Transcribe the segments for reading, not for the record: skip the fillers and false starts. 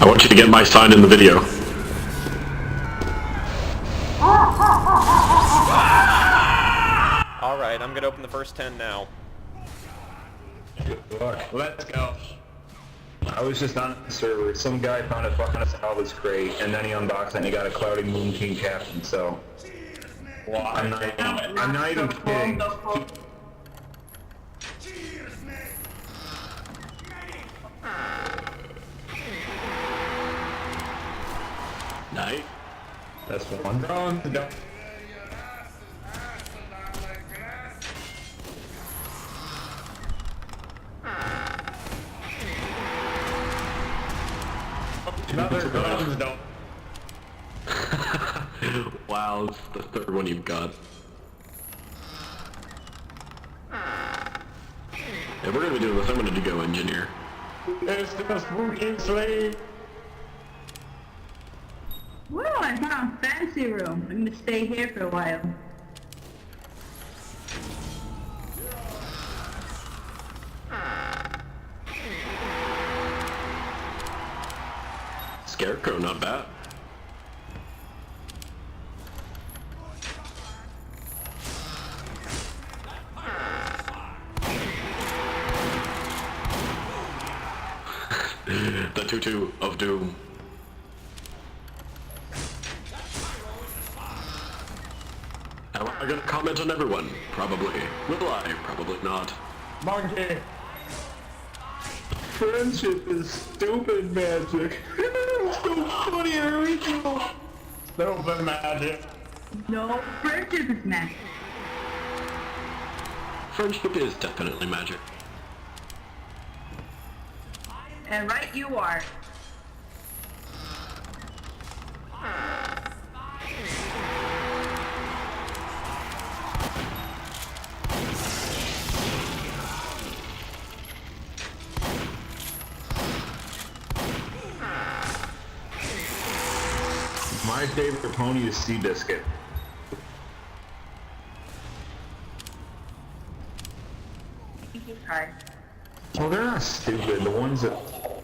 I want you to get my sign in the video. Alright, I'm gonna open the first 10 now. Good luck. Let's go. I was just on the server. Some guy found a fucking salvage crate, and then he unboxed it and he got a Cloudy Moon King captain, so... I'm not even kidding. Night. That's one. Another guns don't. Wow, it's the third one you've got. If we're gonna be doing this, I'm gonna go engineer. It's the spooky sleep. Woo, I found a fancy room. I'm gonna stay here for a while. Scarecrow, not bad. The tutu of doom. Am I gonna comment on everyone? Probably. Will I? Probably not. Monkey. Friendship is stupid magic. It's so funny and original. Stupid magic. No, friendship is magic. Friendship is definitely magic. And right you are. My favorite pony is Seabiscuit. Hi. Well, they're not stupid. The ones that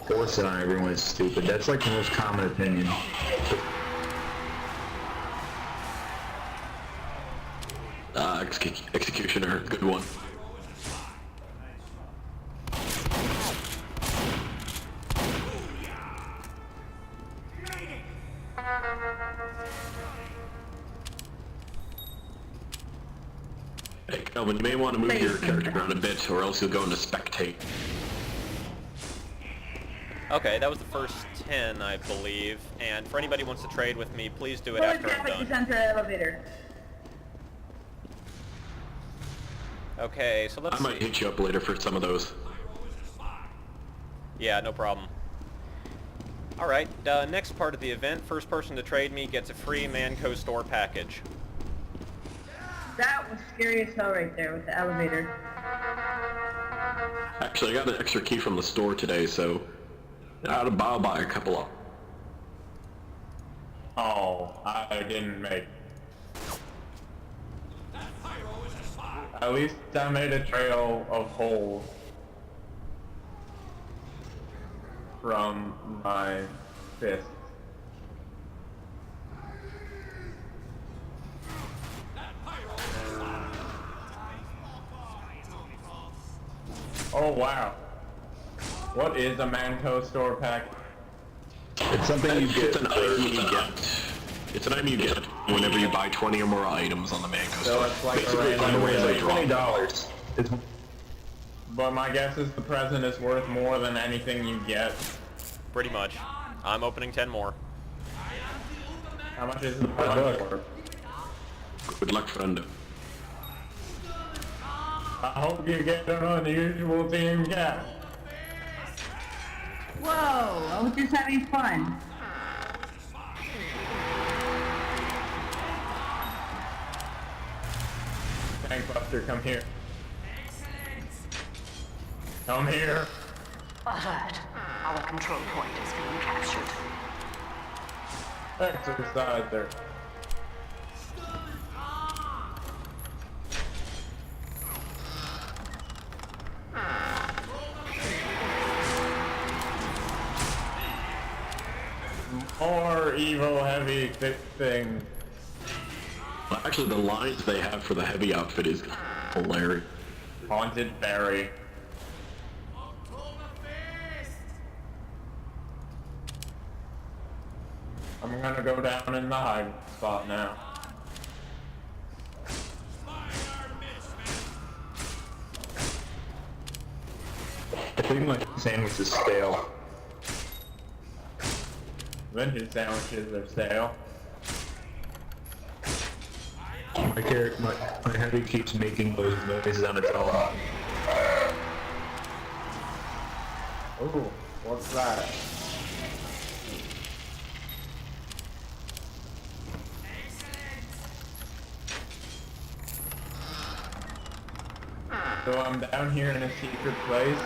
force it on everyone is stupid. That's like the most common opinion. Executioner, good one. Hey, Kelvin, you may want to move your character around a bit, or else you'll go into spectate. Okay, that was the first 10, I believe. And for anybody who wants to trade with me, please do it after I'm done. Onto the elevator. Okay, so let's I might hit you up later for some of those. Yeah, no problem. Alright, next part of the event, first person to trade me gets a free Manco store package. That was scary as hell right there with the elevator. Actually, I got an extra key from the store today, so I'll buy a couple of. Oh, I didn't make. At least I made a trail of holes from my fist. Oh wow. What is a Manco store pack? It's something you get. It's an item you get. It's an item you get whenever you buy 20 or more items on the Manco So store. it's like Basically, a find a way random to It's draw. like $20. It's But my guess is the present is worth more than anything you get. Pretty much. I'm opening 10 more. How much is the present worth? Good luck, friend. I hope you get an unusual team cat. Whoa, I was just having fun. Tankbuster, come here. Come here. Alert. Our control point is being captured. Exercise there. More evil heavy thick things. Well, actually, the lines they have for the heavy outfit is hilarious. Haunted berry. I'm gonna go down in the high spot now. I think my sandwich is stale. Vintage sandwiches are stale. My heavy keeps making those noises on its own. Ooh, what's that? So I'm down here in a secret place,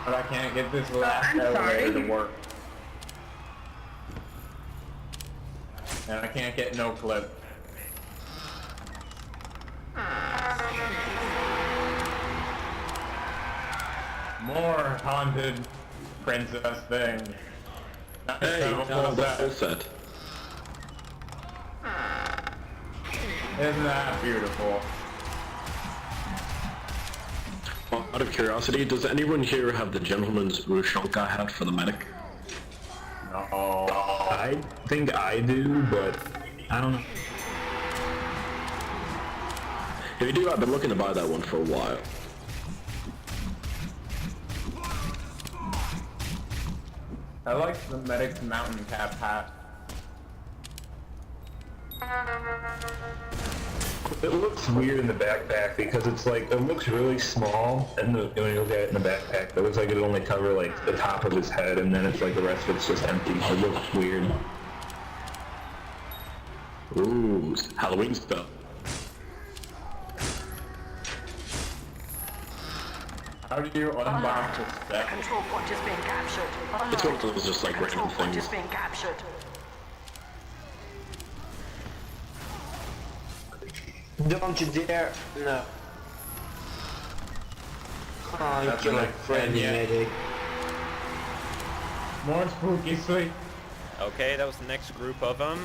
but I can't get this last I'm elevator sorry. to work. And I can't get no clip. More haunted princess things. Nice Hey, to have a full that full set. set. Isn't that beautiful? Well, out of curiosity, does anyone here have the gentleman's Rushanka hat for the medic? No. I think I do, but I don't know. If you do, I've been looking to buy that one for a while. I like the medic's mountain cap hat. It looks weird in the backpack because it's like, it looks really small, and when you look at it in the backpack, it looks like it'll only cover like the top of his head, and then it's like the rest of it's just empty. It looks weird. Ooh, Halloween stuff. How do you unbox a step? Control point is being captured. It's one of those just like Control random point things. is being captured. Don't you dare! No. Oh, you That's killed an my friend, idea. medic. More spooky sleep. Okay, that was the next group of them.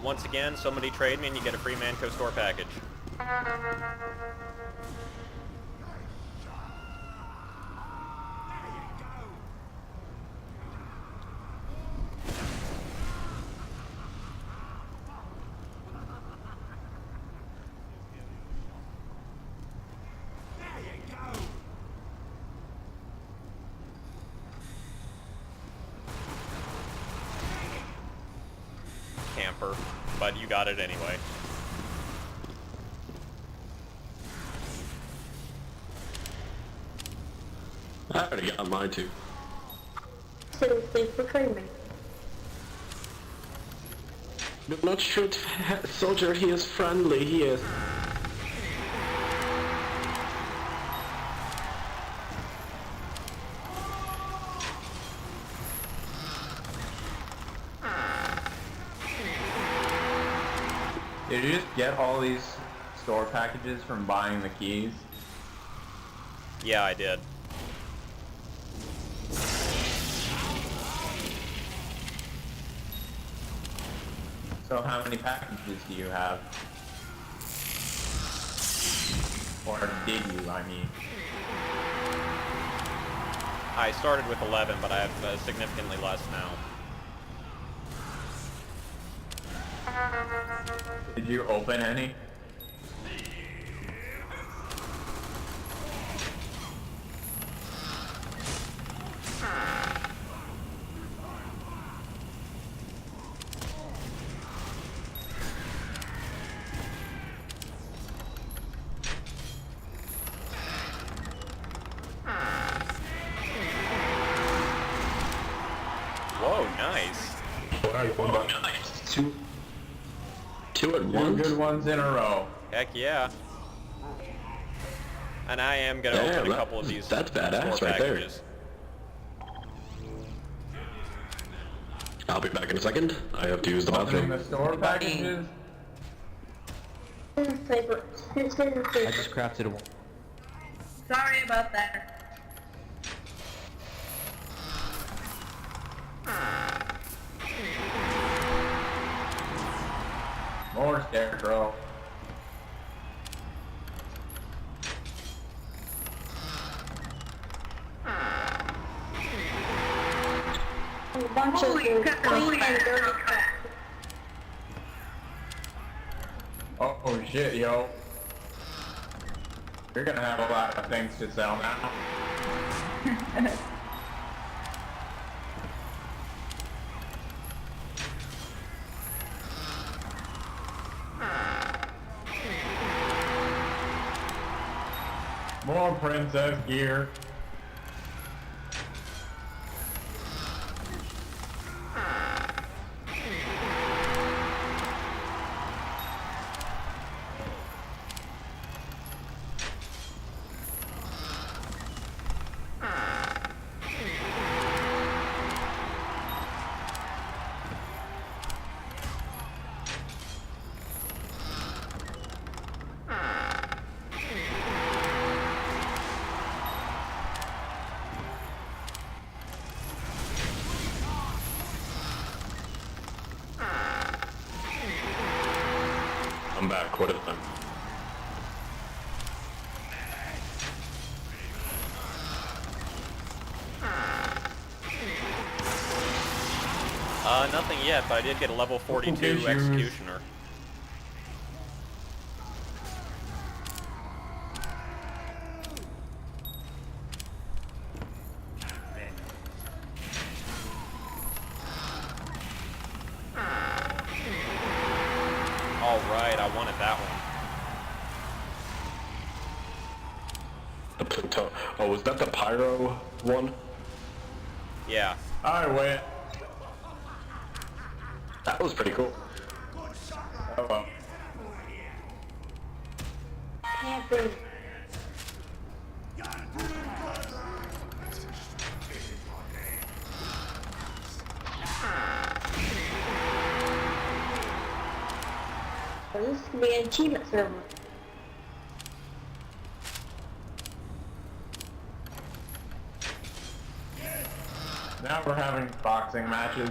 Once again, somebody trade me and you get a free Manco store package. Camper, but you got it anyway. I already got mine too. Seriously, betray me. Do not shoot, soldier. He is friendly. He is. Did you just get all these store packages from buying the keys? Yeah, I did. So how many packages do you have? Or did you, I mean? I started with 11, but I have significantly less now. Did you open any? Whoa, nice. Wow, you won by Two at Two once. good ones in a row. Heck yeah. And I am gonna Damn, open a couple of these that's badass store right there. packages. I'll be back in a second. I have to use the Opening bathroom. the store packages? Seriously, I just crafted one. Sorry about that. there, bro. A bunch of clean and dirty crap. Oh shit, yo. You're gonna have a lot of things to sell now. More princess gear. I'm back. What is it? Nothing yet, but I did get a level 42 Issues. Executioner. Alright, I wanted that one. The Pluto. Oh, was that the Pyro one? Yeah. I win. That was pretty cool. Oh well. Can't breathe. So this is gonna be an achievement server. Now we're having boxing matches.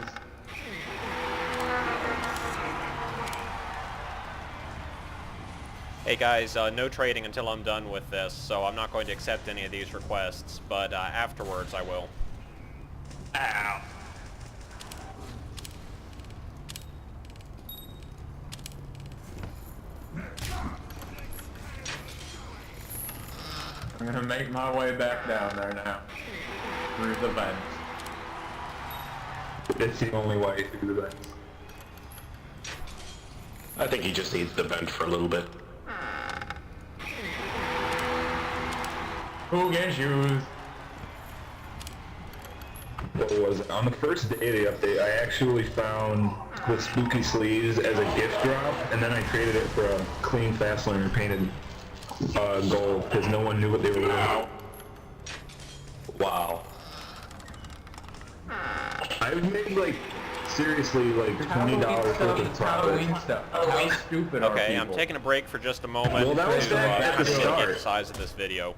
Hey guys, no trading until I'm done with this, so I'm not going to accept any of these requests, but afterwards I will. Ow. I'm gonna make my way back down there now. Through the vents. It's the only way through the vents. I think he just needs the vent for a little bit. Who gets shoes? What was it? On the first day of the update, I actually found the spooky sleeves as a gift drop, and then I traded it for a clean Fastliner painted gold, because no one knew what they were worth. Wow. I've made like, seriously, like $20 worth of Halloween profit. stuff. How stupid are Okay, people? I'm taking a break for just a moment Well, that was to back at the get the start. size of this video.